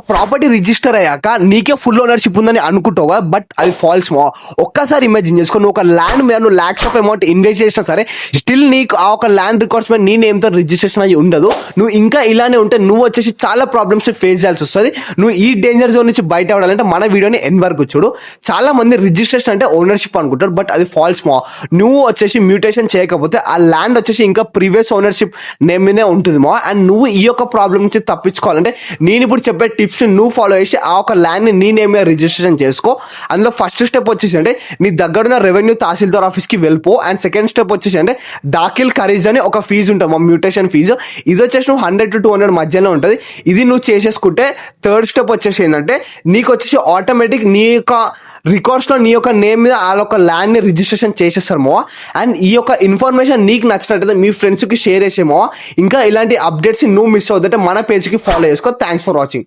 Property register అయ్యాక నీకే full ownership ఉందని అనుకుంటావు, బట్ అది ఫాల్స్ మా. ఒక్కసారి ఇమాజిన్ చేసుకో, నువ్వు ఒక ల్యాండ్ మీద నువ్వు లాక్స్ ఆఫ్ అమౌంట్ ఇన్వెస్ట్ చేసినా సరే స్టిల్ నీకు ఆ ఒక ల్యాండ్ రికార్డ్స్ మీద నీ నేమ్తో రిజిస్ట్రేషన్ అయ్యి ఉండదు. నువ్వు ఇంకా ఇలానే ఉంటే నువ్వు వచ్చేసి చాలా ప్రాబ్లమ్స్ ఫేస్ చేయాల్సి వస్తుంది. నువ్వు ఈ డేంజర్ జోన్ నుంచి బయట పడాలంటే మన వీడియోని ఎన్ వరకు చూడు. చాలా మంది రిజిస్ట్రేషన్ అంటే ఓనర్షిప్ అనుకుంటారు, బట్ అది ఫాల్స్ మా. నువ్వు వచ్చేసి మ్యూటేషన్ చేయకపోతే ఆ ల్యాండ్ వచ్చేసి ఇంకా ప్రీవియస్ ఓనర్షిప్ నేమ్ మీదే ఉంటుంది మా. అండ్ నువ్వు ఈ యొక్క ప్రాబ్లం నుంచి తప్పించుకోవాలంటే నేను ఇప్పుడు చెప్పే టిప్స్ ని నువ్వు ఫాలో చేసి ఆ ఒక ల్యాండ్ ని నీ నేమ్ మీద రిజిస్ట్రేషన్ చేసుకో. అందులో ఫస్ట్ స్టెప్ వచ్చేసి అంటే నీ దగ్గరున్న రెవెన్యూ తహసీల్దార్ ఆఫీస్ కి వెళ్ళిపో. అండ్ సెకండ్ స్టెప్ వచ్చేసి అంటే దాఖిల్ ఖరీజ్ అని ఒక ఫీజు ఉంటుంది మా, మ్యూటేషన్ ఫీజు. ఇది వచ్చేసి నువ్వు 100 to 200 మధ్యలో ఉంటుంది. ఇది నువ్వు చేసేసుకుంటే థర్డ్ స్టెప్ వచ్చేసి ఏంటంటే నీకు వచ్చేసి ఆటోమేటిక్ నీ యొక్క రికార్డ్స్లో నీ యొక్క నేమ్ మీద వాళ్ళ ఒక ల్యాండ్ని రిజిస్ట్రేషన్ చేసేస్తారు మో. అండ్ ఈ యొక్క ఇన్ఫర్మేషన్ నీకు నచ్చినట్టయితే మీ ఫ్రెండ్స్కి షేర్ చేసేమో. ఇంకా ఇలాంటి అప్డేట్స్ నువ్వు మిస్ అవుతుంటే మన పేజ్కి ఫాలో చేసుకో. Thanks for watching.